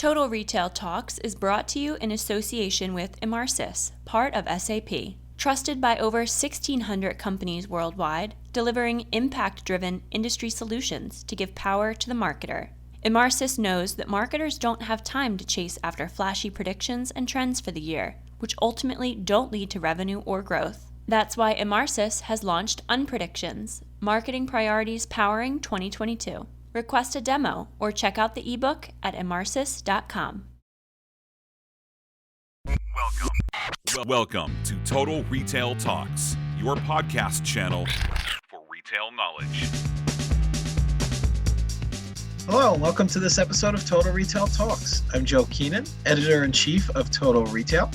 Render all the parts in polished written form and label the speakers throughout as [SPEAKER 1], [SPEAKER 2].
[SPEAKER 1] Total Retail Talks is brought to you in association with Emarsys, part of SAP, trusted by over 1,600 companies worldwide, delivering impact-driven industry solutions to give power to the marketer. Emarsys knows that marketers don't have time to chase after flashy predictions and trends for the year, which ultimately don't lead to revenue or growth. That's why Emarsys has launched Unpredictions, Marketing Priorities Powering 2022. Request a demo or check out the ebook at emarsys.com.
[SPEAKER 2] Welcome to Total Retail Talks, your podcast channel for retail knowledge.
[SPEAKER 3] Hello, and welcome to this episode of Total Retail Talks. I'm Joe Keenan, Editor-in-Chief of Total Retail.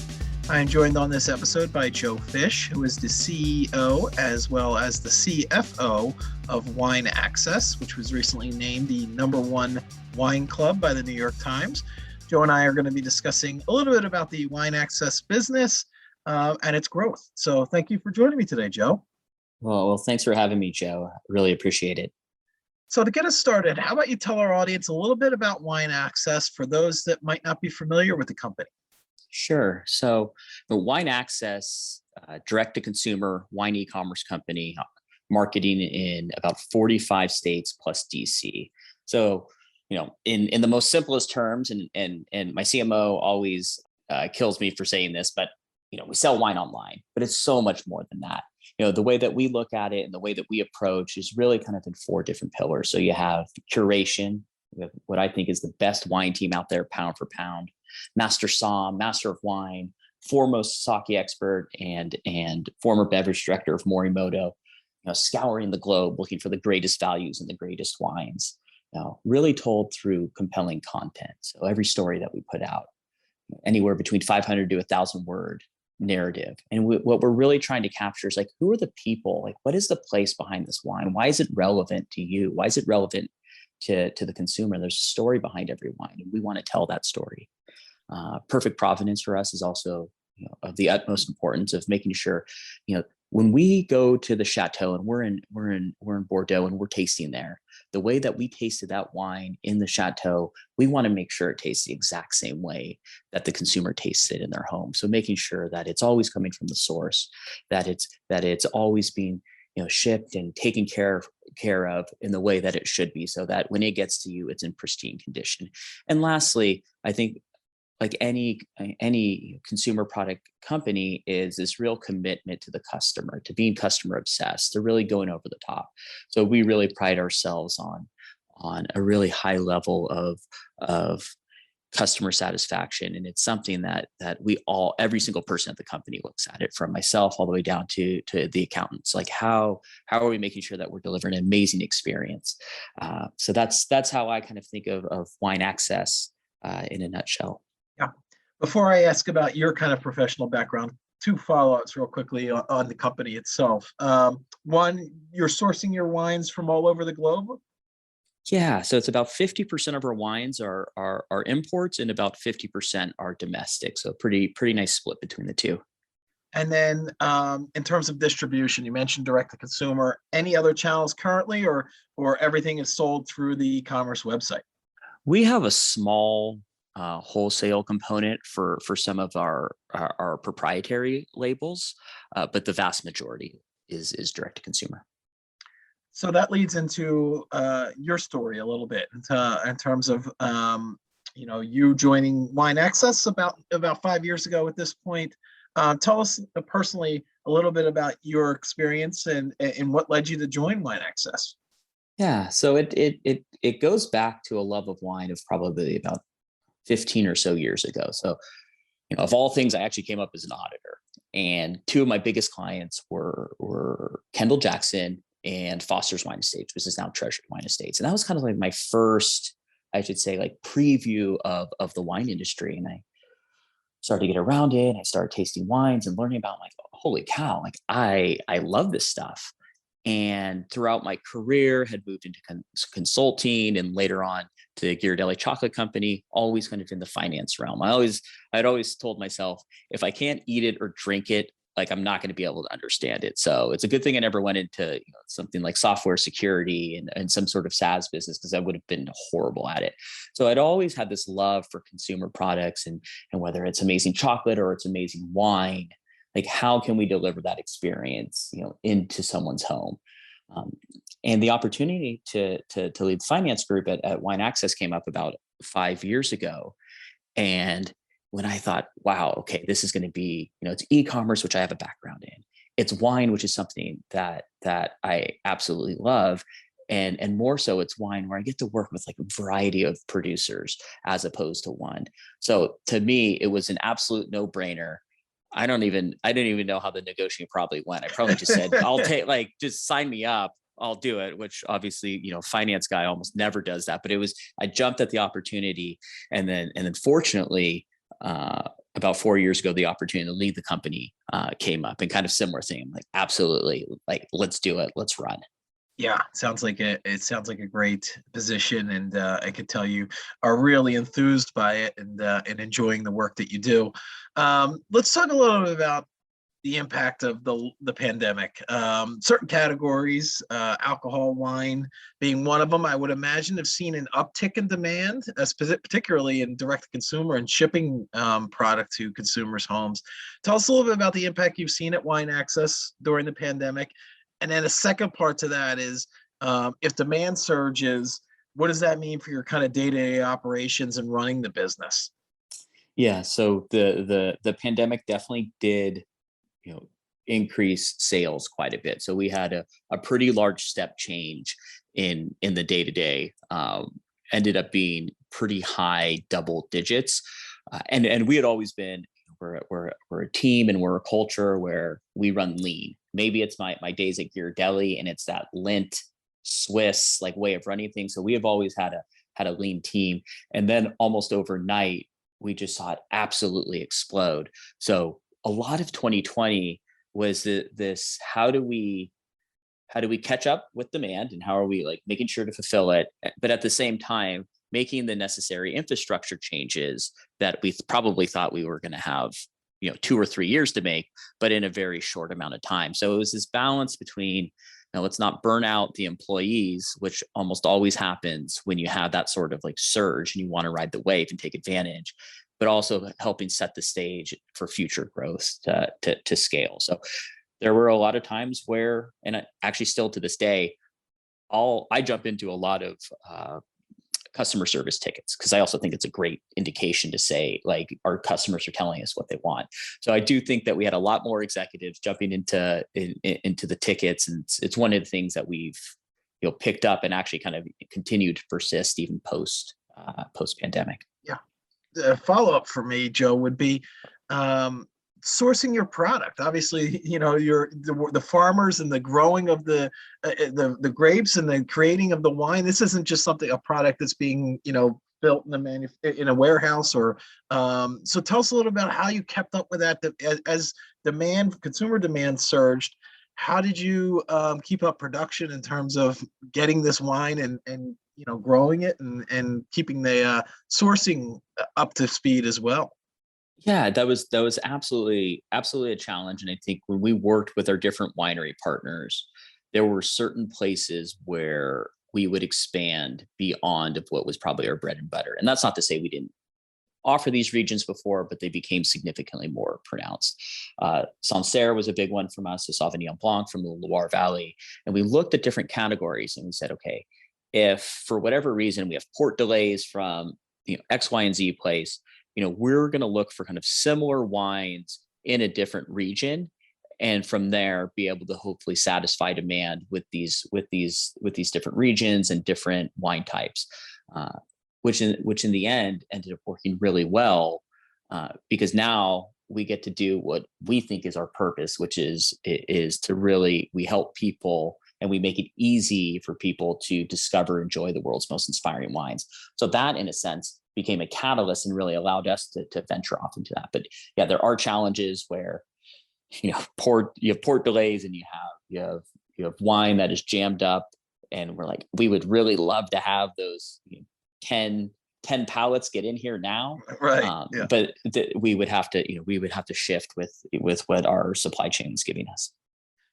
[SPEAKER 3] I am joined on this episode by Joe Fisch, who is the CEO as well as the CFO of Wine Access, which was recently named the #1 wine club by the New York Times. Joe and I are going to be discussing a little bit about the Wine Access business and its growth. So thank you for joining me today, Joe.
[SPEAKER 4] Well, thanks for having me, Joe. Really appreciate it.
[SPEAKER 3] So to get us started, how about you tell our audience a little bit about Wine Access for those that might not be familiar with the company?
[SPEAKER 4] Sure. So the Wine Access, direct-to-consumer wine e-commerce company, marketing in about 45 states plus DC. So, in the most simplest terms, and my CMO always kills me for saying this, but we sell wine online, but it's so much more than that. The way that we look at it and the way that we approach is really kind of in 4 different pillars. So you have curation, what I think is the best wine team out there, pound for pound. Master Somm, Master of Wine, foremost sake expert and former beverage director of Morimoto, scouring the globe looking for the greatest values and the greatest wines. Really told through compelling content. So every story that we put out, anywhere between 500 to 1,000 word narrative. And what we're really trying to capture is who are the people? What is the place behind this wine? Why is it relevant to you? Why is it relevant to the consumer? There's a story behind every wine, and we want to tell that story. Perfect provenance for us is also of the utmost importance of making sure, when we go to the chateau and we're in Bordeaux and we're tasting there, the way that we tasted that wine in the chateau, we want to make sure it tastes the exact same way that the consumer tastes it in their home. So making sure that it's always coming from the source, that it's always being shipped and taken care of in the way that it should be, so that when it gets to you, it's in pristine condition. And lastly, I think like any consumer product company is this real commitment to the customer, to being customer obsessed, to really going over the top. So we really pride ourselves on a really high level of customer satisfaction. And it's something that every single person at the company looks at it, from myself all the way down to the accountants. How are we making sure that we're delivering an amazing experience? So that's how I kind of think of Wine Access in a nutshell.
[SPEAKER 3] Yeah. Before I ask about your kind of professional background, 2 follow-ups real quickly on the company itself. One, you're sourcing your wines from all over the globe?
[SPEAKER 4] Yeah, so it's about 50% of our wines are imports and about 50% are domestic. So pretty nice split between the two.
[SPEAKER 3] And then in terms of distribution, you mentioned direct to consumer. Any other channels currently, or everything is sold through the e-commerce website?
[SPEAKER 4] We have a small wholesale component for some of our proprietary labels, but the vast majority is direct to consumer.
[SPEAKER 3] So that leads into your story a little bit in terms of you joining Wine Access about 5 years ago at this point. Tell us personally a little bit about your experience and what led you to join Wine Access.
[SPEAKER 4] Yeah, so it goes back to a love of wine of probably about 15 or so years ago. So, of all things, I actually came up as an auditor, and 2 of my biggest clients were Kendall Jackson and Foster's Wine Estates, which is now Treasured Wine Estates. And that was kind of like my first, I should say, preview of the wine industry. And I started to get around it. I started tasting wines and learning about holy cow, I love this stuff. And throughout my career had moved into consulting and later on to Ghirardelli Chocolate Company, always kind of in the finance realm. I'd always told myself, if I can't eat it or drink it, like I'm not going to be able to understand it. So it's a good thing I never went into something like software security and some sort of SaaS business, because I would have been horrible at it. So I'd always had this love for consumer products, and whether it's amazing chocolate or it's amazing wine, like how can we deliver that experience, into someone's home? And the opportunity to lead the finance group at Wine Access came up about 5 years ago. And when I thought, wow, okay, this is going to be, it's e-commerce, which I have a background in. It's wine, which is something that I absolutely love. And more so, it's wine where I get to work with like a variety of producers as opposed to one. So to me, it was an absolute no-brainer. I didn't even know how the negotiating probably went. I probably just said, I'll take, like, just sign me up. I'll do it, which obviously, finance guy almost never does that, but I jumped at the opportunity. And then fortunately, about 4 years ago, the opportunity to lead the company came up, and kind of similar thing. I'm like, absolutely, like, let's do it. Let's run.
[SPEAKER 3] Yeah, it sounds like a great position, and I could tell you are really enthused by it and enjoying the work that you do. Let's talk a little bit about the impact of the pandemic. Certain categories, alcohol, wine being one of them, I would imagine have seen an uptick in demand, particularly in direct to consumer and shipping product to consumers' homes. Tell us a little bit about the impact you've seen at Wine Access during the pandemic. And then the second part to that is, if demand surges, what does that mean for your kind of day-to-day operations and running the business?
[SPEAKER 4] Yeah. So the pandemic definitely did, increase sales quite a bit. So we had a pretty large step change in the day-to-day, ended up being pretty high double digits. And we had always been, we're a team and we're a culture where we run lean. Maybe it's my days at Gear Deli and it's that Lint Swiss like way of running things. So we have always had a lean team. And then almost overnight, we just saw it absolutely explode. So a lot of 2020 was this, how do we catch up with demand, and how are we like making sure to fulfill it, but at the same time making the necessary infrastructure changes that we probably thought we were going to have 2 or 3 years to make, but in a very short amount of time. So it was this balance between, let's not burn out the employees, which almost always happens when you have that sort of like surge and you want to ride the wave and take advantage, but also helping set the stage for future growth to scale. So there were a lot of times where, and actually still to this day, I jump into a lot of customer service tickets, because I also think it's a great indication to say, like, our customers are telling us what they want. So I do think that we had a lot more executives jumping into the tickets, and it's one of the things that we've picked up and actually kind of continued to persist even post pandemic.
[SPEAKER 3] Yeah. The follow-up for me, Joe, would be sourcing your product. Obviously, the farmers and the growing of the grapes and the creating of the wine. This isn't just a product that's being built in a warehouse or. So tell us a little about how you kept up with that as consumer demand surged. How did you keep up production in terms of getting this wine and growing it and keeping the sourcing up to speed as well?
[SPEAKER 4] Yeah, that was absolutely a challenge. And I think when we worked with our different winery partners, there were certain places where we would expand beyond of what was probably our bread and butter. And that's not to say we didn't offer these regions before, but they became significantly more pronounced. Sancerre was a big one from us, a Sauvignon Blanc from the Loire Valley. And we looked at different categories and we said, okay, if for whatever reason we have port delays from X, Y, and Z place, we're going to look for kind of similar wines in a different region, and from there be able to hopefully satisfy demand with these different regions and different wine types, which in the end ended up working really well, because now we get to do what we think is our purpose, which is to really, we help people and we make it easy for people to discover, enjoy the world's most inspiring wines. So that, in a sense, became a catalyst and really allowed us to venture off into that. But yeah, there are challenges where you have port delays, and you have wine that is jammed up, and we're like, we would really love to have those 10 10 pallets get in here now.
[SPEAKER 3] Right. Yeah.
[SPEAKER 4] But we would have to shift with what our supply chain is giving us.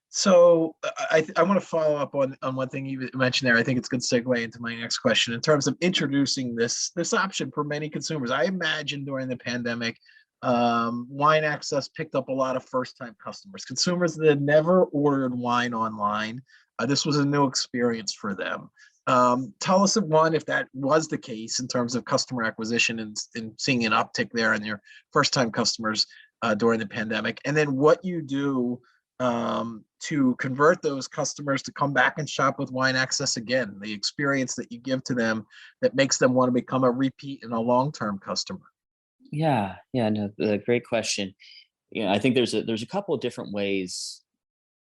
[SPEAKER 3] So I want to follow up on one thing you mentioned there. I think it's a good segue into my next question in terms of introducing this option for many consumers. I imagine during the pandemic, Wine Access picked up a lot of first-time customers, consumers that had never ordered wine online. This was a new experience for them. Tell us, if that was the case in terms of customer acquisition and seeing an uptick there in your first-time customers during the pandemic, and then what you do to convert those customers to come back and shop with Wine Access again, the experience that you give to them that makes them want to become a repeat and a long-term customer.
[SPEAKER 4] Yeah, no, great question. I think there's a couple of different ways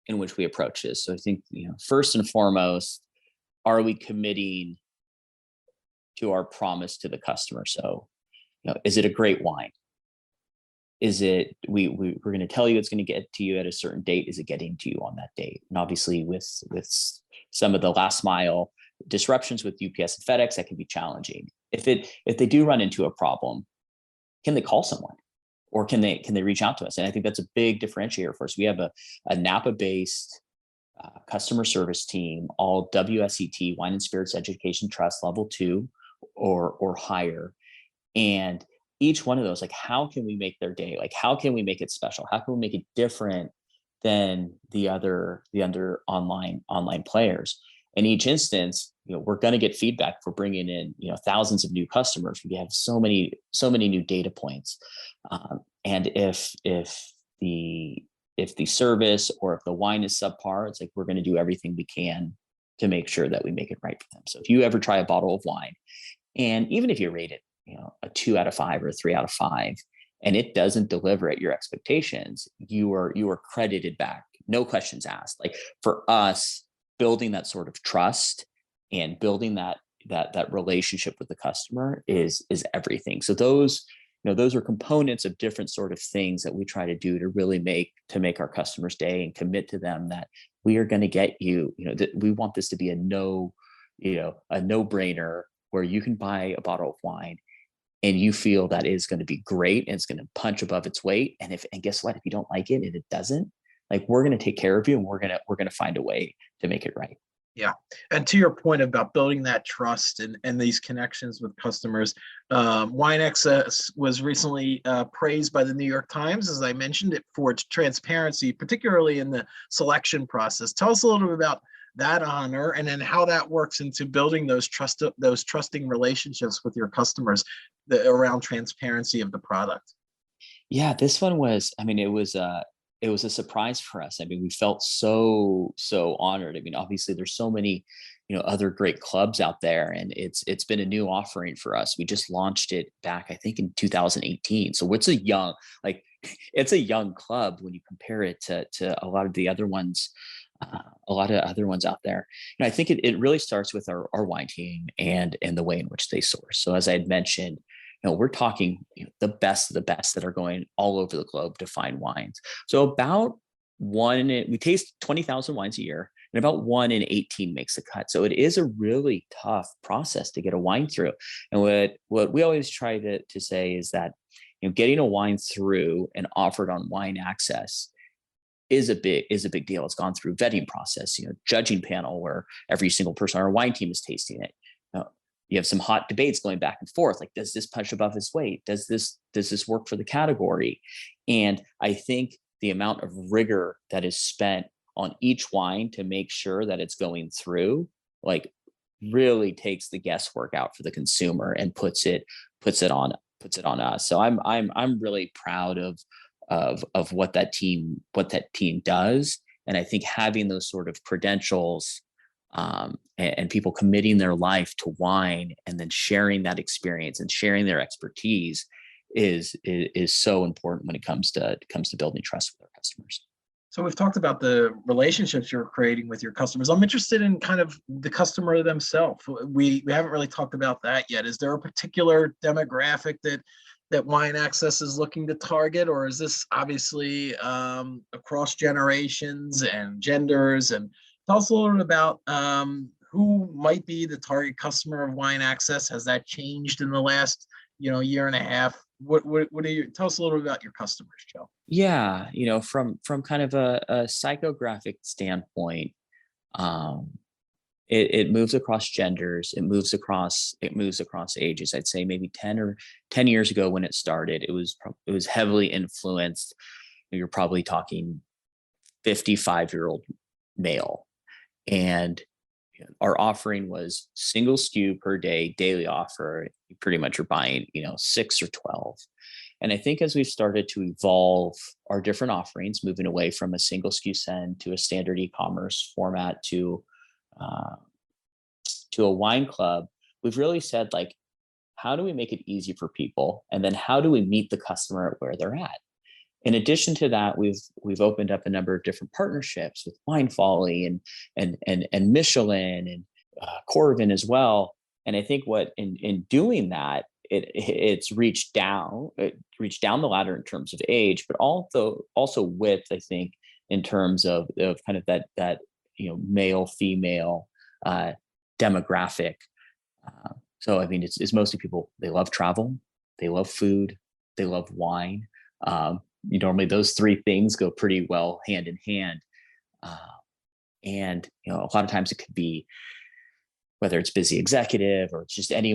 [SPEAKER 4] in which we approach this. So I think, first and foremost, are we committing to our promise to the customer? So, is it a great wine? Is it we're going to tell you it's going to get to you at a certain date? Is it getting to you on that date? And obviously, with some of the last mile disruptions with UPS and FedEx, that can be challenging. If they do run into a problem, can they call someone, or can they reach out to us? And I think that's a big differentiator for us. We have a Napa-based customer service team, all WSET, Wine and Spirits Education Trust Level 2 or higher, and each one of those, like, how can we make their day? Like, how can we make it special? How can we make it different than the other online players? In each instance, we're going to get feedback for bringing in, thousands of new customers. We have so many new data points. And if the service or if the wine is subpar, it's like, we're going to do everything we can to make sure that we make it right for them. So if you ever try a bottle of wine, and even if you rate it, a 2 out of 5 or a 3 out of 5, and it doesn't deliver at your expectations, you are credited back, no questions asked. Like, for us, building that sort of trust and building that relationship with the customer is everything. So those are components of different sort of things that we try to do to really make our customers' day, and commit to them that we are going to get you, that we want this to be a no-brainer, where you can buy a bottle of wine and you feel that is going to be great and it's going to punch above its weight. And guess what? If you don't like it and it doesn't, like, we're going to take care of you, and we're going to find a way to make it right.
[SPEAKER 3] Yeah. And to your point about building that trust and these connections with customers, Wine Access was recently praised by the New York Times, as I mentioned, it for its transparency, particularly in the selection process. Tell us a little bit about that honor, and then how that works into building those trusting relationships with your customers around transparency of the product.
[SPEAKER 4] Yeah, this one was, it was a surprise for us. We felt so honored. Obviously there's so many, other great clubs out there, and it's been a new offering for us. We just launched it back, I think, in 2018. So it's a young club when you compare it to a lot of the other ones. A lot of other ones out there. I think it really starts with our wine team and the way in which they source. So as I had mentioned, we're talking the best of the best that are going all over the globe to find wines. So we taste 20,000 wines a year, and about 1 in 18 makes the cut. So it is a really tough process to get a wine through. And what we always try to say is that, getting a wine through and offered on Wine Access is a big deal. It's gone through vetting process, judging panel where every single person on our wine team is tasting it. You have some hot debates going back and forth. Like, does this punch above its weight? Does this work for the category? And I think the amount of rigor that is spent on each wine to make sure that it's going through, like, really takes the guesswork out for the consumer and puts it on us. So I'm really proud of what that team does. And I think having those sort of credentials, and people committing their life to wine and then sharing that experience and sharing their expertise is so important when it comes to building trust with our customers.
[SPEAKER 3] So we've talked about the relationships you're creating with your customers. I'm interested in kind of the customer themselves. We haven't really talked about that yet. Is there a particular demographic that Wine Access is looking to target, or is this obviously across generations and genders? And tell us a little bit about who might be the target customer of Wine Access? Has that changed in the last, year and a half? What are you, tell us a little bit about your customers, Joe?
[SPEAKER 4] Yeah, from kind of a psychographic standpoint, um, it moves across genders, it moves across ages. I'd say maybe 10 years ago when it started, it was heavily influenced. You're probably talking 55-year-old male, and our offering was single SKU per day, daily offer. You pretty much are buying, 6 or 12. And I think as we've started to evolve our different offerings, moving away from a single SKU send to a standard e-commerce format uh, to a wine club, we've really said, like, how do we make it easy for people? And then how do we meet the customer at where they're at? In addition to that, we've opened up a number of different partnerships with Wine Folly and Michelin and Corvin as well. And I think what in doing that, it's reached down the ladder in terms of age, but also width. I think in terms of kind of that male female demographic. So I mean, it's mostly people. They love travel, they love food, they love wine. Normally those three things go pretty well hand in hand. And a lot of times it could be whether it's busy executive or it's just any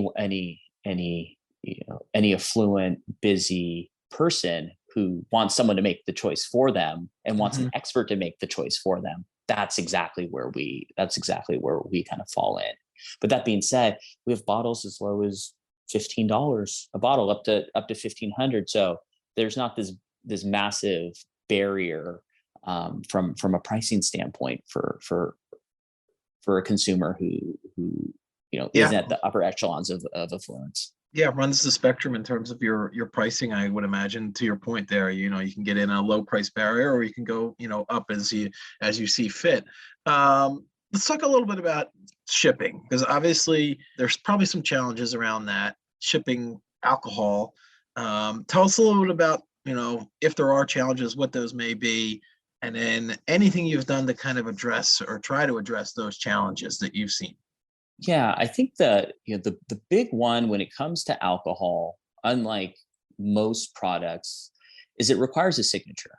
[SPEAKER 4] affluent, busy person who wants someone to make the choice for them and wants an expert to make the choice for them. That's exactly where we kind of fall in. But that being said, we have bottles as low as $15 a bottle, up to $1,500. So there's not this massive barrier from a pricing standpoint for a consumer who isn't at the upper echelons of affluence.
[SPEAKER 3] Yeah, runs the spectrum in terms of your pricing. I would imagine, to your point there, you can get in a low price barrier, or you can go up as you see fit. Let's talk a little bit about shipping, because obviously there's probably some challenges around that shipping alcohol. Tell us a little bit about if there are challenges, what those may be, and then anything you've done to kind of address or try to address those challenges that you've seen.
[SPEAKER 4] Yeah, I think that the big one when it comes to alcohol, unlike most products, is it requires a signature.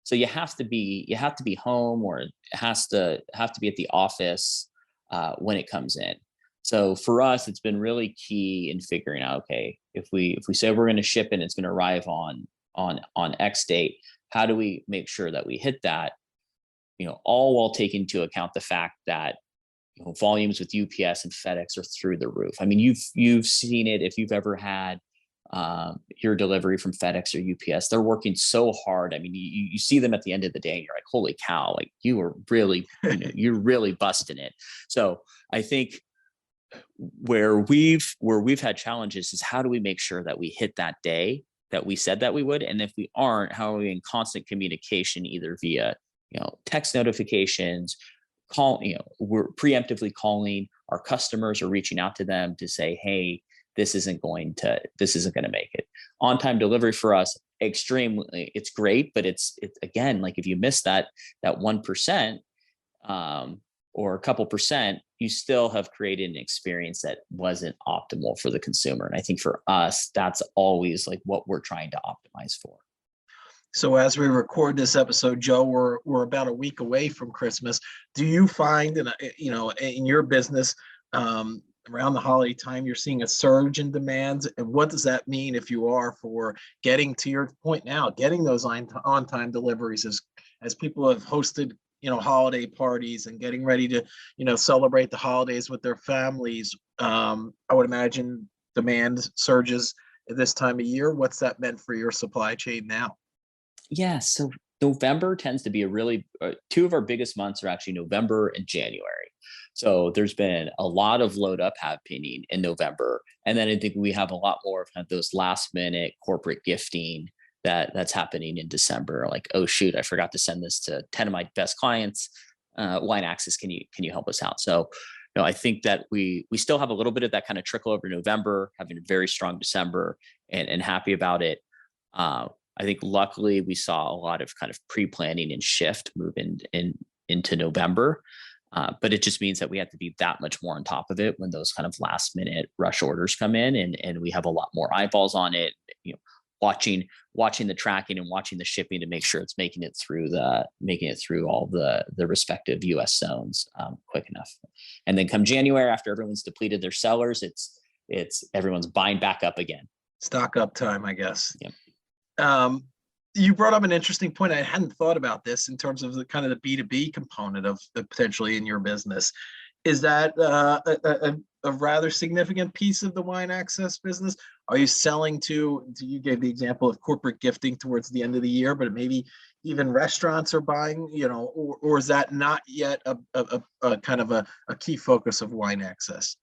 [SPEAKER 4] So you have to be home, or it has to be at the office when it comes in. So for us, it's been really key in figuring out, okay, if we say we're going to ship and it's going to arrive on X date, how do we make sure that we hit that? All while taking into account the fact that volumes with UPS and FedEx are through the roof. I mean, you've seen it if you've ever had your delivery from FedEx or UPS. They're working so hard. I mean, you see them at the end of the day and you're like, holy cow, like you are really, you're really busting it. So I think where we've had challenges is how do we make sure that we hit that day that we said that we would? And if we aren't, how are we in constant communication, either via, text notifications, we're preemptively calling our customers or reaching out to them to say, hey, this isn't going to make it. On-time delivery for us, extremely, it's great, but it's again, like if you miss that 1%, or a couple percent, you still have created an experience that wasn't optimal for the consumer. And I think for us, that's always like what we're trying to optimize for.
[SPEAKER 3] So as we record this episode, Joe, we're about a week away from Christmas. Do you find, in your business, around the holiday time, you're seeing a surge in demands? And what does that mean if you are for getting, to your point now, getting those on-time deliveries as people have hosted, holiday parties and getting ready to, celebrate the holidays with their families? I would imagine demand surges at this time of year. What's that meant for your supply chain now?
[SPEAKER 4] Yeah, so November tends to be a really two of our biggest months are actually November and January. So there's been a lot of load up happening in November, and then I think we have a lot more of kind of those last minute corporate gifting that's happening in December. Like, oh shoot, I forgot to send this to 10 of my best clients. Wine Access, can you help us out? So I think that we still have a little bit of that kind of trickle over November, having a very strong December, and happy about it. I think luckily we saw a lot of kind of pre-planning and shift move into November. But it just means that we have to be that much more on top of it when those kind of last minute rush orders come in, and we have a lot more eyeballs on it, watching the tracking and watching the shipping to make sure it's making it through all the respective US zones quick enough. And then come January, after everyone's depleted their cellars, it's everyone's buying back up again.
[SPEAKER 3] Stock up time, I guess.
[SPEAKER 4] Yep.
[SPEAKER 3] You brought up an interesting point. I hadn't thought about this in terms of the kind of the B2B component of potentially in your business. Is that a rather significant piece of the wine access business? Are you selling to, you gave the example of corporate gifting towards the end of the year, but maybe even restaurants are buying, or is that not yet a kind of a key focus of wine access?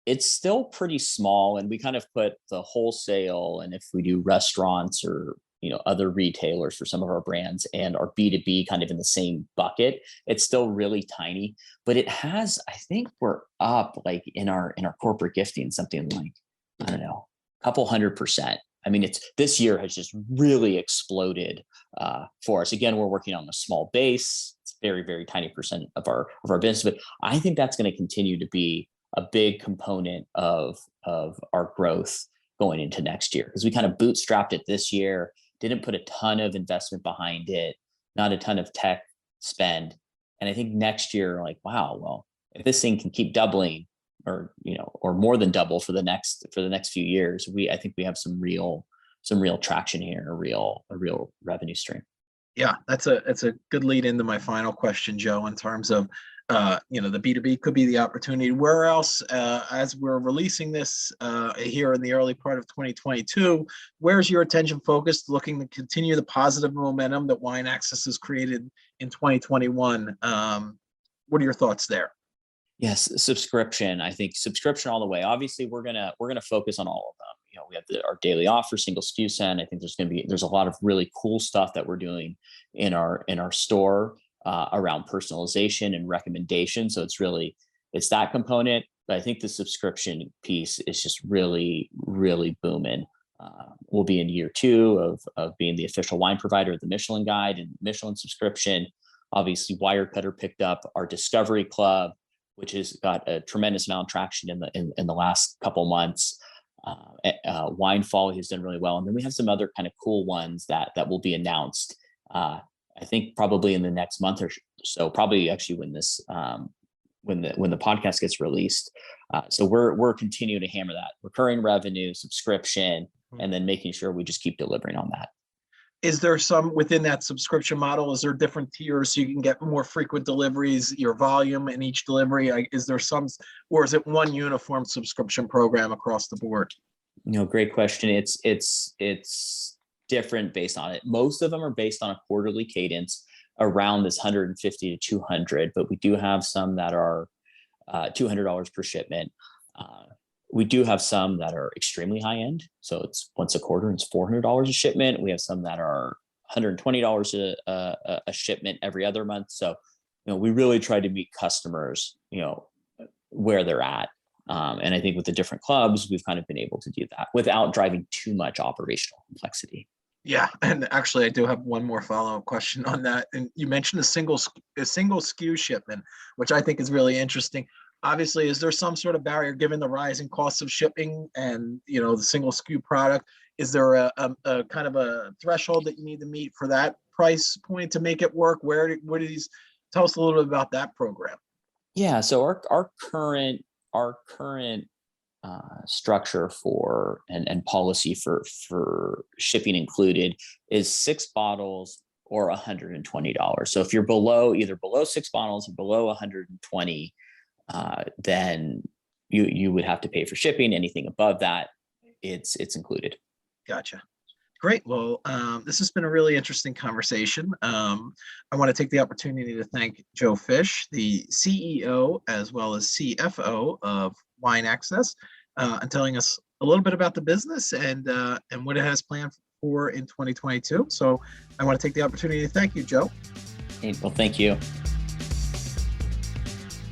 [SPEAKER 4] It's still pretty small, and we kind of put the wholesale, and if we do restaurants or other retailers for some of our brands, and our B2B kind of in the same bucket, it's still really tiny. But it has, I think we're up like in our corporate gifting, something like, I don't know, a couple 100%. I mean, this year has just really exploded for us. Again, we're working on a small base. It's very, very tiny percent of our business, but I think that's going to continue to be a big component of our growth going into next year, because we kind of bootstrapped it this year, didn't put a ton of investment behind it, not a ton of tech spend. And I think next year, like, wow, well, if this thing can keep doubling or more than double for the next few years, I think we have some real traction here, a real revenue stream.
[SPEAKER 3] Yeah, that's a good lead into my final question, Joe, in terms of the B2B could be the opportunity. Where else, as we're releasing this here in the early part of 2022, where's your attention focused, looking to continue the positive momentum that Wine Access has created in 2021? What are your thoughts there?
[SPEAKER 4] Yes, subscription. I think subscription all the way. Obviously, we're gonna focus on all of them. We have our daily offer, single SKU send. I think there's a lot of really cool stuff that we're doing in our store around personalization and recommendation. So it's that component. But I think the subscription piece is just really, really booming. We'll be in year 2 of being the official wine provider of the Michelin Guide and Michelin subscription. Obviously, Wirecutter picked up our Discovery Club, which has got a tremendous amount of traction in the last couple months. Winefall has done really well, and then we have some other kind of cool ones that will be announced. I think probably in the next month or so, probably actually when this when the podcast gets released. So we're continuing to hammer that recurring revenue, subscription, and then making sure we just keep delivering on that.
[SPEAKER 3] Is there some within that subscription model? Is there different tiers so you can get more frequent deliveries, your volume in each delivery? Is there some, or is it one uniform subscription program across the board?
[SPEAKER 4] Great question. It's different based on it. Most of them are based on a quarterly cadence around this 150 to 200, but we do have some that are $200 per shipment. We do have some that are extremely high end. So it's once a quarter, it's $400 a shipment. We have some that are $120 a shipment every other month. So, we really try to meet customers, where they're at. And I think with the different clubs, we've kind of been able to do that without driving too much operational complexity.
[SPEAKER 3] Yeah, and actually, I do have one more follow-up question on that. And you mentioned a single SKU shipment, which I think is really interesting. Obviously, is there some sort of barrier given the rising costs of shipping and the single SKU product? Is there a kind of a threshold that you need to meet for that price point to make it work? Tell us a little bit about that program.
[SPEAKER 4] Yeah, so our current structure for and policy for shipping included is 6 bottles or $120. So if you're either below 6 bottles or below 120, then you would have to pay for shipping. Anything above that, it's included.
[SPEAKER 3] Gotcha. Great. Well, this has been a really interesting conversation. I want to take the opportunity to thank Joe Fisch, the CEO as well as CFO of Wine Access, and telling us a little bit about the business and what it has planned for in 2022. So I want to take the opportunity to thank you, Joe.
[SPEAKER 4] Hey, well, thank you.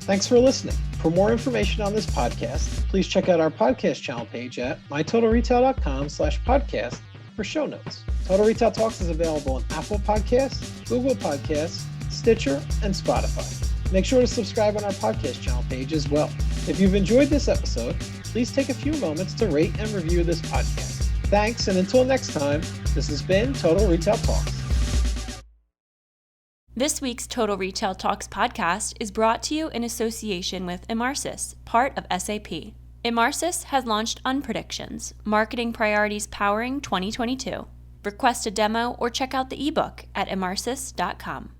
[SPEAKER 3] Thanks for listening. For more information on this podcast, please check out our podcast channel page at mytotalretail.com/podcast for show notes. Total Retail Talks is available on Apple Podcasts, Google Podcasts, Stitcher, and Spotify. Make sure to subscribe on our podcast channel page as well. If you've enjoyed this episode, please take a few moments to rate and review this podcast. Thanks, and until next time, this has been Total Retail Talks.
[SPEAKER 1] This week's Total Retail Talks podcast is brought to you in association with Emarsis, part of SAP. Emarsis has launched Unpredictions, Marketing Priorities Powering 2022. Request a demo or check out the ebook at emarsis.com.